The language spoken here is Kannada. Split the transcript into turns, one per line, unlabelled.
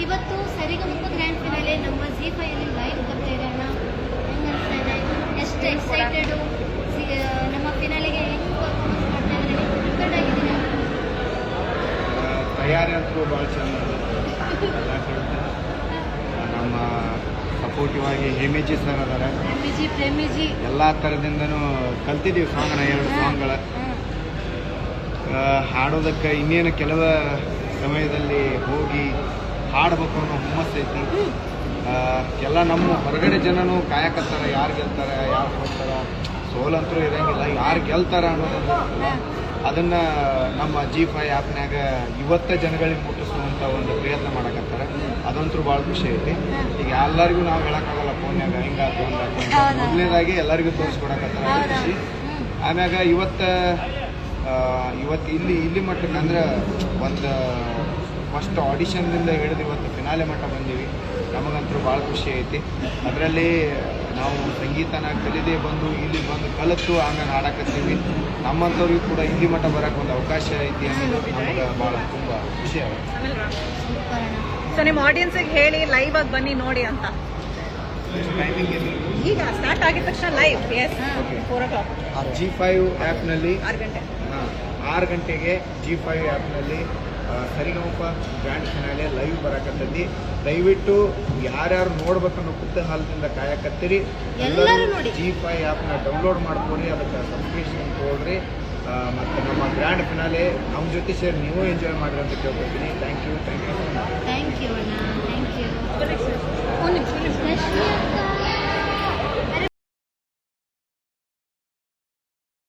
ಇವತ್ತು ಸರಿಗಮಪ ಗ್ರ್ಯಾಂಡ್ ಫಿನಾಲೆ ನಮ್ಮ ಜಿ5 ಅಲ್ಲಿ ಲೈವ್ ಬರ್ತಾ ಇದೆ ಅಣ್ಣ. ಹೆಂಗ್ ಅನಿಸ್ತಾ ಇದೆ? ಎಷ್ಟು ಎಕ್ಸೈಟೆಡು, ನಮ್ಮ ಫಿನಾಲೆಗೆ ಹೆಂಗ್ ಪರ್ಫಾರ್ಮೆನ್ಸ್ ಮಾಡ್ತಾ ಇದ್ದಾರೆ? ಪ್ರಿಪೇರ್ಡ್ ಆಗಿದ್ದೀರಾ?
ತಯಾರಿ ಅಂತೂ ಭಾಳ ಚಂದ ಎಲ್ಲ ಕಡೆ ನಮ್ಮ ಸಪೋರ್ಟಿವ್ ಆಗಿ ಹೇಮೇಜಿ ಸರ್ ಅದಾರ.
ಪ್ರೇಮಿಜಿ
ಎಲ್ಲ ಥರದಿಂದನೂ ಕಲ್ತಿದ್ದೀವಿ ಸಾಂಗ್ನ, 2 ಸಾಂಗ್ಗಳ ಹಾಡೋದಕ್ಕೆ ಇನ್ನೇನು ಕೆಲವು ಸಮಯದಲ್ಲಿ ಹೋಗಿ ಹಾಡ್ಬೇಕು ಅನ್ನೋ ಹುಮ್ಮಸ್ಸೈತಿ. ಎಲ್ಲ ನಮ್ಮ ಹೊರಗಡೆ ಜನನೂ ಕಾಯಕತ್ತಾರ, ಯಾರು ಗೆಲ್ತಾರೆ ಯಾರು ಹೋಗ್ತಾರ, ಸೋಲಂತರೂ ಇರೋಂಗಿಲ್ಲ, ಯಾರು ಗೆಲ್ತಾರ ಅನ್ನೋದು ಅದನ್ನು ನಮ್ಮ ಜಿ5 ಆ್ಯಪ್ನಾಗ ಇವತ್ತೇ ಜನಗಳಿಗೆ ಮುಟ್ಟಿಸುವಂಥ ಒಂದು ಪ್ರಯತ್ನ ಮಾಡಕತ್ತಾರೆ. ಅದಂತೂ ಭಾಳ ಖುಷಿ ಐತಿ. ಈಗ ಎಲ್ಲರಿಗೂ ನಾವು ಹೇಳೋಕ್ಕಾಗಲ್ಲ ಫೋನ್ಯಾಗ ಹಿಂಗಾಯ್ತು ಹಂಗಾಯ್ತು. ಮೊದಲನೇದಾಗಿ ಎಲ್ಲರಿಗೂ ತೋರಿಸ್ಕೊಡಕತ್ತಾರೆ, ಅದು ಖುಷಿ. ಆಮ್ಯಾಗ ಇವತ್ತು ಇಲ್ಲಿ ಮಟ್ಟಕ್ಕೆ ಅಂದ್ರೆ ಒಂದು ಫಸ್ಟ್ ಆಡಿಷನ್ನಿಂದ ಹಿಡಿದು ಇವತ್ತು ಫಿನಾಲೆ ಮಟ್ಟ ಬಂದೀವಿ. ನಮಗಂತೂ ಭಾಳ ಖುಷಿ ಐತಿ. ಅದರಲ್ಲಿ ನಾವು ಸಂಗೀತನ ಕಲಿದೇ ಬಂದು ಇಲ್ಲಿ ಬಂದು ಕಲಿತು ಆಮೇಲೆ ಹಾಡಕತ್ತೀವಿ. ನಮ್ಮಂಥವ್ರಿಗೂ ಕೂಡ ಇಲ್ಲಿ ಮಟ್ಟ ಬರೋಕ್ಕೆ ಒಂದು ಅವಕಾಶ ಐತಿ ಅನ್ನೋದು ನಮಗೆ ಭಾಳ ತುಂಬ ಖುಷಿ ಆಗುತ್ತೆ.
ಸೊ ನಿಮ್ಮ ಆಡಿಯನ್ಸಿಗೆ ಹೇಳಿ ಲೈವ್ ಆಗಿ ಬನ್ನಿ ನೋಡಿ ಅಂತ.
ಟೈಮಿಂಗ್
ಈಗ ಸ್ಟಾರ್ಟ್ ಆಗಿದ ತಕ್ಷಣ ಲೈವ್ 4 o'clock
ಜಿ5 ಆ್ಯಪ್ನಲ್ಲಿ 6 ಗಂಟೆಗೆ ಜಿ5 ಆ್ಯಪ್ನಲ್ಲಿ ಸರಿಗಮಪ ಗ್ರ್ಯಾಂಡ್ ಫಿನಾಲೆ ಲೈವ್ ಬರಕತ್ತೈತಿ. ದಯವಿಟ್ಟು ಯಾರ್ಯಾರು ನೋಡ್ಬೇಕನ್ನೋ ಕುತೂಹಲದಿಂದ ಕಾಯಕತ್ತೀರಿ. ಎಲ್ಲರೂ ಜಿ5 ಆ್ಯಪ್ನ ಡೌನ್ಲೋಡ್ ಮಾಡ್ಕೊರಿ, ಅದಕ್ಕೆ ಸಬ್ಸ್ಕ್ರಿಪ್ಷನ್ ತೊಗೊಳ್ರಿ. ಮತ್ತು ನಮ್ಮ ಗ್ರ್ಯಾಂಡ್ ಫಿನಾಲೆ ನಮ್ಮ ಜೊತೆ ಸೇರಿ ನೀವು ಎಂಜಾಯ್ ಮಾಡಿರಿ ಅಂತ ಕೇಳ್ಕೊತೀನಿ. ಥ್ಯಾಂಕ್ ಯು
ಥ್ಯಾಂಕ್ ಯು ಅಣ್ಣ, ಥ್ಯಾಂಕ್ ಯು.